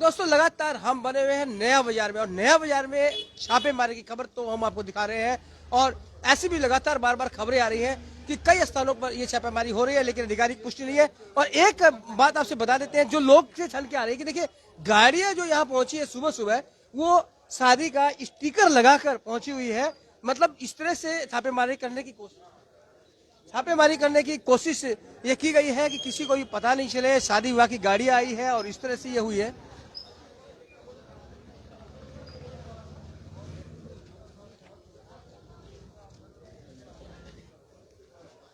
दोस्तों लगातार हम बने हुए हैं नया बाजार में, और नया बाजार में छापेमारी की खबर तो हम आपको दिखा रहे हैं। और ऐसी भी लगातार बार बार खबरें आ रही हैं कि कई स्थानों पर ये छापेमारी हो रही है, लेकिन आधिकारिक पुष्टि नहीं है। और एक बात आपसे बता देते हैं जो लोग से छन के आ रही है कि देखिए, गाड़ियां जो यहाँ पहुंची है सुबह सुबह, वो शादी का स्टिकर लगाकर पहुंची हुई है। मतलब इस तरह से छापेमारी करने की कोशिश ये की गई है कि किसी को भी पता नहीं चले। शादी विवाह की गाड़ी आई है और इस तरह से ये हुई है।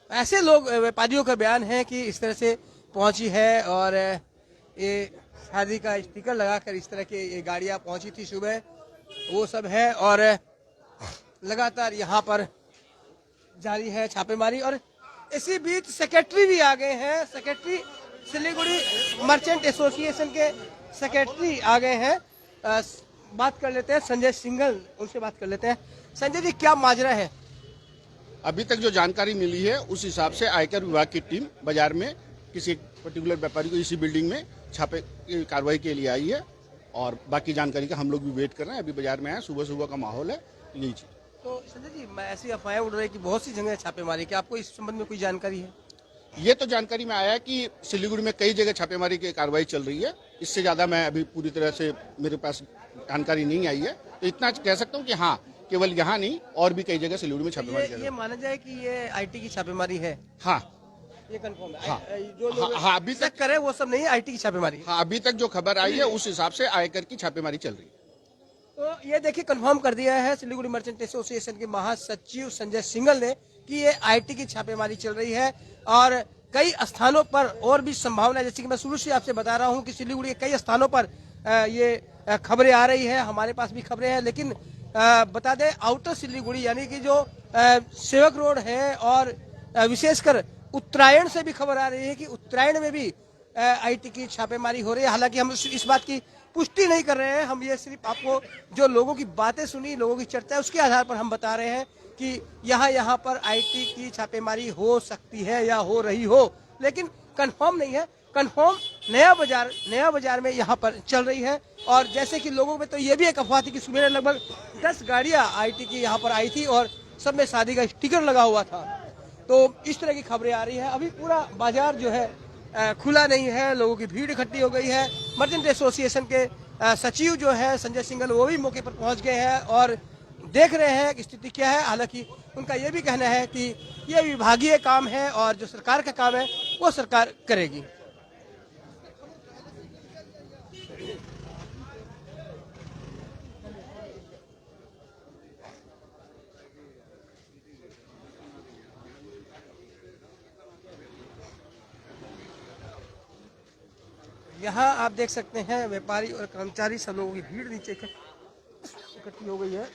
ऐसे लोग व्यापारियों का बयान है कि इस तरह से पहुंची है, और ये शादी का स्टिकर लगाकर इस तरह की ये गाड़ियां पहुंची थी सुबह, वो सब है। और लगातार यहाँ पर जारी है छापेमारी। और इसी बीच सेक्रेटरी भी आ गए हैं। सेक्रेटरी सिलीगुड़ी मर्चेंट एसोसिएशन के सेक्रेटरी आ गए हैं। बात कर लेते हैं संजय सिंघल, उनसे बात कर लेते हैं। संजय जी, क्या माजरा है? अभी तक जो जानकारी मिली है उस हिसाब से आयकर विभाग की टीम बाजार में किसी पर्टिकुलर व्यापारी को इसी बिल्डिंग में छापे की कार्रवाई के लिए आई है, और बाकी जानकारी का हम लोग भी वेट कर रहे हैं। अभी बाजार में आए, सुबह सुबह का माहौल है, यही चीज। तो संजय जी, मैं ऐसी अफवाहें उड़ रही है कि बहुत सी जगह छापेमारी, क्या आपको इस संबंध में कोई जानकारी है? ये तो जानकारी में आया है कि सिलीगुड़ी में कई जगह छापेमारी की कार्रवाई चल रही है। इससे ज्यादा मैं अभी पूरी तरह से मेरे पास जानकारी नहीं आई है, तो इतना कह सकता हूँ कि हाँ, केवल यहाँ नहीं और भी कई जगह सिलीगुड़ी में छापेमारी चल रही है। ये माना जाए कि ये आईटी की छापेमारी है? हाँ, ये कंफर्म है? हाँ, जो लोग हाँ, अभी तक करे वो सब नहीं है, आईटी की छापेमारी। हाँ, अभी तक जो खबर आई है उस हिसाब से आयकर की छापेमारी चल रही है। तो ये देखिए, कंफर्म कर दिया है सिलीगुड़ी मर्चेंट एसोसिएशन के महासचिव संजय सिंघल ने कि ये आईटी की छापेमारी चल रही है। और कई स्थानों पर और भी संभावना, जैसे कि मैं शुरू से आपसे बता रहा हूं कि सिलीगुड़ी के कई स्थानों पर ये खबरें आ रही है, हमारे पास भी खबरें हैं। लेकिन बता दें, आउटर सिलीगुड़ी यानी कि जो सेवक रोड है, और विशेषकर उत्तरायण से भी खबर आ रही है कि उत्तरायण में भी आईटी की छापेमारी हो रही है। हालांकि हम इस बात की पुष्टि नहीं कर रहे हैं, हम ये सिर्फ आपको जो लोगों की बातें सुनी, लोगों की चर्चा है, उसके आधार पर हम बता रहे हैं कि यहाँ पर आईटी की छापेमारी हो सकती है या हो रही हो, लेकिन कंफर्म नहीं है। कंफर्म नया बाजार में यहाँ पर चल रही है। और जैसे कि लोगों में तो ये भी एक अफवाह थी कि सुबह लगभग 10 गाड़ियां आईटी की यहाँ पर आई थी और सब में शादी का स्टिकर लगा हुआ था। तो इस तरह की खबरें आ रही है। अभी पूरा बाजार जो है खुला नहीं है, लोगों की भीड़ इकट्ठी हो गई है। मर्चेंट एसोसिएशन के सचिव जो है संजय सिंघल, वो भी मौके पर पहुंच गए हैं और देख रहे हैं कि स्थिति क्या है। हालांकि उनका ये भी कहना है कि ये विभागीय काम है और जो सरकार का काम है वो सरकार करेगी। यहाँ आप देख सकते हैं व्यापारी और कर्मचारी सब लोगों की भीड़ नीचे इकट्ठी हो गई है।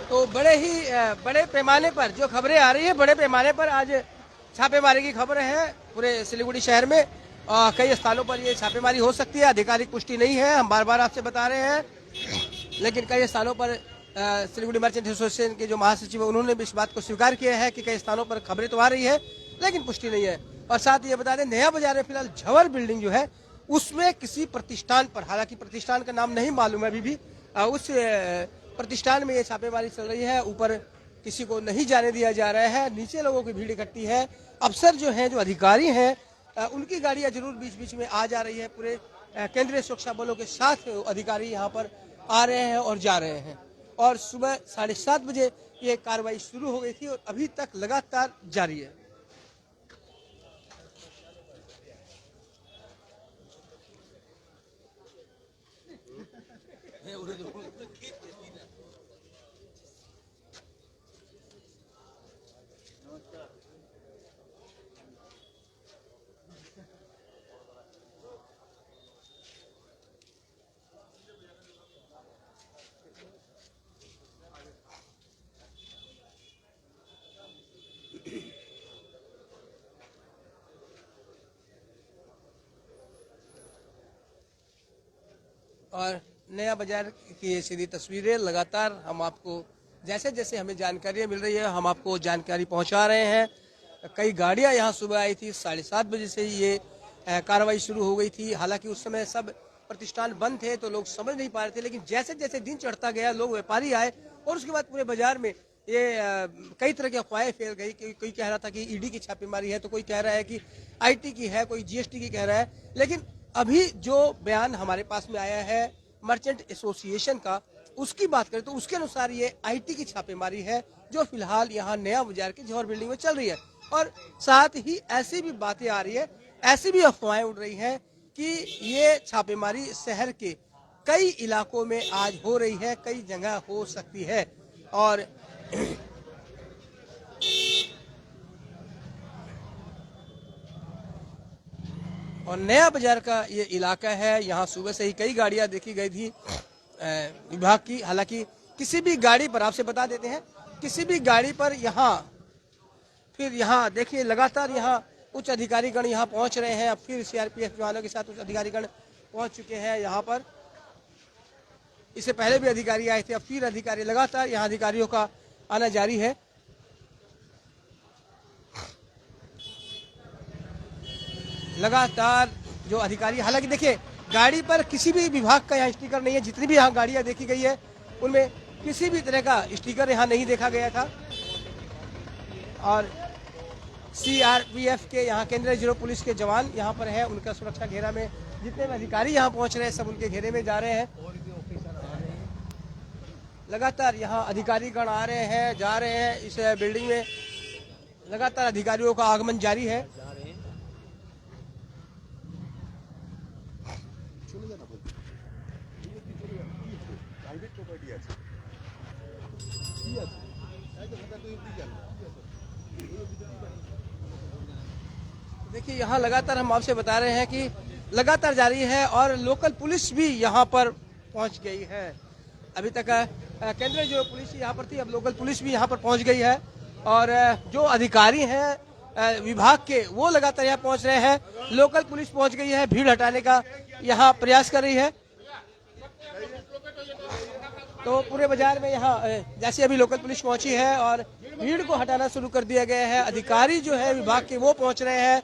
तो बड़े पैमाने पर जो खबरें आ रही है, बड़े पैमाने पर आज छापेमारी की खबर है पूरे सिलीगुड़ी शहर में। कई स्थानों पर ये छापेमारी हो सकती है, आधिकारिक पुष्टि नहीं है, हम बार बार आपसे बता रहे हैं। लेकिन कई स्थानों पर सिलीगुड़ी मर्चेंट एसोसिएशन के जो महासचिव है उन्होंने भी इस बात को स्वीकार किया है कि कई स्थानों पर खबरें तो आ रही है लेकिन पुष्टि नहीं है। और साथ ही ये बता दें, नया बाजार में फिलहाल झवर बिल्डिंग जो है उसमें किसी प्रतिष्ठान पर, हालांकि प्रतिष्ठान का नाम नहीं मालूम है अभी भी, उस प्रतिष्ठान में ये छापेमारी चल रही है। ऊपर किसी को नहीं जाने दिया जा रहा है, नीचे लोगों की भीड़ इकट्ठी है। अफसर जो हैं, जो अधिकारी हैं, उनकी गाड़ियां जरूर बीच बीच में आ जा रही है। पूरे केंद्रीय सुरक्षा बलों के साथ अधिकारी यहाँ पर आ रहे हैं और जा रहे हैं। और सुबह 7:30 बजे ये कार्रवाई शुरू हो गई थी और अभी तक लगातार जारी है। और नया बाजार की ये सीधी तस्वीरें लगातार हम आपको जैसे जैसे हमें जानकारियां मिल रही है हम आपको जानकारी पहुंचा रहे हैं। कई गाड़ियां यहां सुबह आई थी, 7:30 बजे से ये कार्रवाई शुरू हो गई थी। हालांकि उस समय सब प्रतिष्ठान बंद थे तो लोग समझ नहीं पा रहे थे, लेकिन जैसे जैसे दिन चढ़ता गया लोग व्यापारी आए और उसके बाद पूरे बाजार में ये कई तरह की अफवाहें फैल गई। कोई कह रहा था कि ईडी की छापेमारी है, तो कोई कह रहा है कि आईटी की है, कोई जीएसटी की कह रहा है। लेकिन अभी जो बयान हमारे पास में आया है मर्चेंट एसोसिएशन का, उसकी बात करें तो उसके अनुसार ये आईटी की छापेमारी है जो फिलहाल यहाँ नया बाजार के जौहर बिल्डिंग में चल रही है। और साथ ही ऐसी भी बातें आ रही है, ऐसी भी अफवाहें उड़ रही हैं कि ये छापेमारी शहर के कई इलाकों में आज हो रही है, कई जगह हो सकती है। और नया बाजार का ये इलाका है, यहाँ सुबह से ही कई गाड़ियां देखी गई थी विभाग की। हालांकि किसी भी गाड़ी पर, आपसे बता देते हैं, किसी भी गाड़ी पर यहाँ फिर यहाँ देखिए लगातार यहाँ उच्च अधिकारीगण यहाँ पहुंच रहे हैं। अब फिर सीआरपीएफ जवानों के साथ उच्च अधिकारीगण पहुंच चुके हैं यहाँ पर। इससे पहले भी अधिकारी आए थे, अब फिर अधिकारी, लगातार यहाँ अधिकारियों का आना जारी है। लगातार जो अधिकारी, हालांकि देखिए गाड़ी पर किसी भी विभाग का यहाँ स्टिकर नहीं है। जितनी भी यहाँ गाड़ियां देखी गई है उनमें किसी भी तरह का स्टिकर यहाँ नहीं देखा गया था। और सीआरपीएफ के यहाँ केंद्रीय रिजर्व पुलिस के जवान यहाँ पर है, उनका सुरक्षा घेरा में जितने भी अधिकारी यहाँ पहुंच रहे हैं सब उनके घेरे में जा रहे हैं। लगातार यहाँ अधिकारीगण आ रहे हैं, जा रहे हैं। इस बिल्डिंग में लगातार अधिकारियों का आगमन जारी है। देखिए यहाँ लगातार हम आपसे बता रहे हैं कि लगातार जारी है और लोकल पुलिस भी यहाँ पर पहुँच गई है। अभी तक केंद्रीय जो पुलिस यहाँ पर थी, अब लोकल पुलिस भी यहाँ पर पहुँच गई है। और जो अधिकारी हैं विभाग के वो लगातार यहाँ पहुँच रहे हैं। लोकल पुलिस पहुँच गई है, भीड़ हटाने का यहाँ प्रयास कर रही है। तो पूरे बाजार में यहाँ जैसे अभी लोकल पुलिस पहुंची है और भीड़ को हटाना शुरू कर दिया गया है। अधिकारी जो है विभाग के वो पहुंच रहे हैं।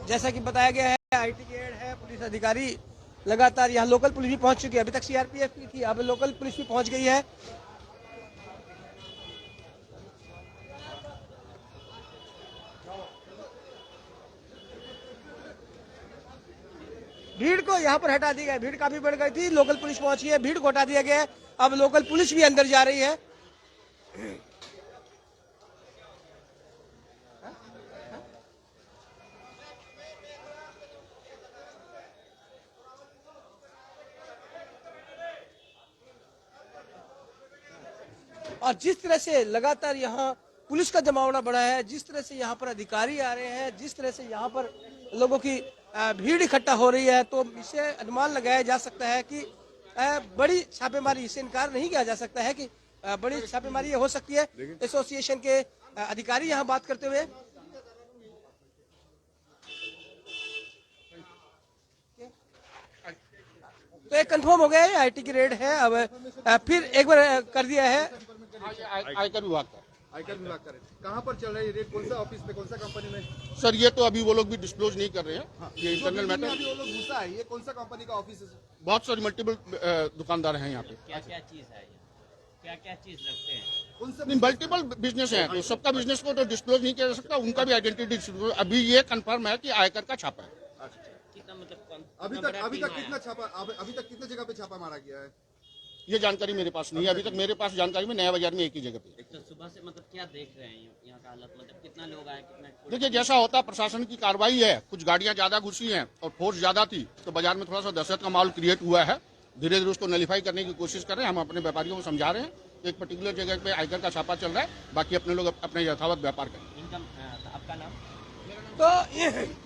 जैसा कि बताया गया है आईटी के हेड है, पुलिस अधिकारी लगातार यहाँ, लोकल पुलिस भी पहुंच चुकी है। अभी तक सीआरपीएफ की थी, अब लोकल पुलिस भी पहुंच गई है। भीड़ को यहाँ पर हटा दिया गया, भीड़ काफी बढ़ गई थी, लोकल पुलिस पहुंची है, भीड़ को हटा दिया गया है। अब लोकल पुलिस भी अंदर जा रही है। और जिस तरह से लगातार यहाँ पुलिस का जमावड़ा बढ़ा है, जिस तरह से यहाँ पर अधिकारी आ रहे हैं, जिस तरह से यहाँ पर लोगों की भीड़ इकट्ठा हो रही है, तो इससे अनुमान लगाया जा सकता है कि बड़ी छापेमारी, इससे इनकार नहीं किया जा सकता है कि बड़ी छापेमारी हो सकती है। एसोसिएशन के अधिकारी यहाँ बात करते हुए तो एक कंफर्म हो गया है, आईटी की रेड है। अब फिर एक बार कर दिया है आयकर विभाग का। आयकर विभाग का रेड कहाँ पर चल रही है? रेड कौन सा ऑफिस में, कौन सा कंपनी में? सर ये तो अभी वो लोग भी डिस्क्लोज नहीं कर रहे हैं। हाँ, ये इंटरनल मैटर। अभी वो लोग घुसा है, ये कौन सा कंपनी का ऑफिस है? बहुत सारी मल्टीपल दुकानदार हैं यहाँ पे। क्या क्या चीज है, क्या क्या चीज रखते हैं? कौन सा मल्टीपल बिजनेस है, तो सबका बिजनेस को तो डिस्क्लोज नहीं किया जा सकता, उनका भी आइडेंटिटी। अभी ये कंफर्म है कि आयकर का छापा है। कितना मतलब अभी तक कितना छापा, अभी तक कितने जगह पे छापा मारा गया है? ये जानकारी मेरे पास नहीं है। अभी तक मेरे पास जानकारी में नया बाजार में एक ही जगह पे। तो सुबह से मतलब क्या देख रहे हैं यहाँ का हालत, मतलब कितना लोग आए, कितना? देखिए जैसा होता प्रशासन की कार्रवाई है, कुछ गाड़ियां ज्यादा घुसी हैं और फोर्स ज्यादा थी, तो बाजार में थोड़ा सा दहशत का माहौल क्रिएट हुआ है। धीरे धीरे उसको नलीफाई करने की कोशिश कर रहे हैं। हम अपने व्यापारियों को समझा रहे हैं एक पर्टिकुलर जगह पे आयकर का छापा चल रहा है, बाकी अपने लोग अपने यथावत व्यापार करें। इनकम आपका नाम? तो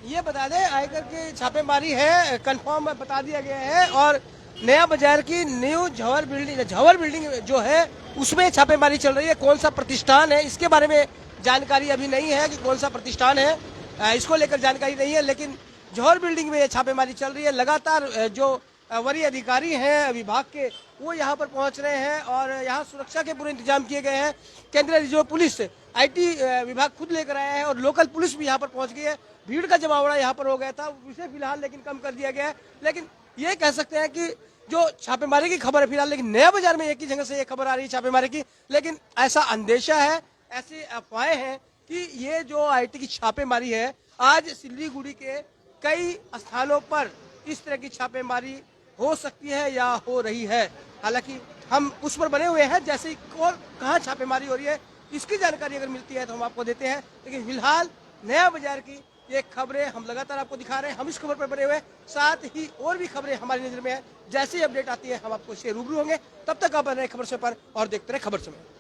ये बता दें आयकर की छापेमारी है, कंफर्म बता दिया गया है। और नया बाजार की न्यू झवर बिल्डिंग जो है उसमें छापेमारी चल रही है। कौन सा प्रतिष्ठान है इसके बारे में जानकारी अभी नहीं है कि कौन सा प्रतिष्ठान है, इसको लेकर जानकारी नहीं है, लेकिन जौहर बिल्डिंग में छापेमारी चल रही है। लगातार जो वरीय अधिकारी हैं विभाग के वो यहाँ पर पहुंच रहे हैं और यहाँ सुरक्षा के पूरे इंतजाम किए गए हैं। केंद्रीय रिजर्व पुलिस IT विभाग खुद लेकर आया है और लोकल पुलिस भी यहाँ पर पहुंच गई है। भीड़ का जमावड़ा यहाँ पर हो गया था, उसे फिलहाल लेकिन कम कर दिया गया है। लेकिन ये कह सकते हैं कि जो छापेमारी की खबर है फिलहाल, लेकिन नया बाजार में एक ही जगह से ये खबर आ रही है छापेमारी की, लेकिन ऐसा अंदेशा है, ऐसी अफवाहें हैं कि ये जो IT की छापेमारी है आज सिल्लीगुड़ी के कई स्थानों पर इस तरह की छापेमारी हो सकती है या हो रही है। हालांकि हम उस पर बने हुए हैं, जैसे कौन कहाँ छापेमारी हो रही है इसकी जानकारी अगर मिलती है तो हम आपको देते हैं। लेकिन फिलहाल नया बाजार की ये खबरें हम लगातार आपको दिखा रहे हैं, हम इस खबर पर बने हुए हैं, साथ ही और भी खबरें हमारी नजर में है। जैसे ही अपडेट आती है हम आपको इससे रूबरू होंगे। तब तक आप बने रहे खबर समय पर और देखते रहे खबर समय।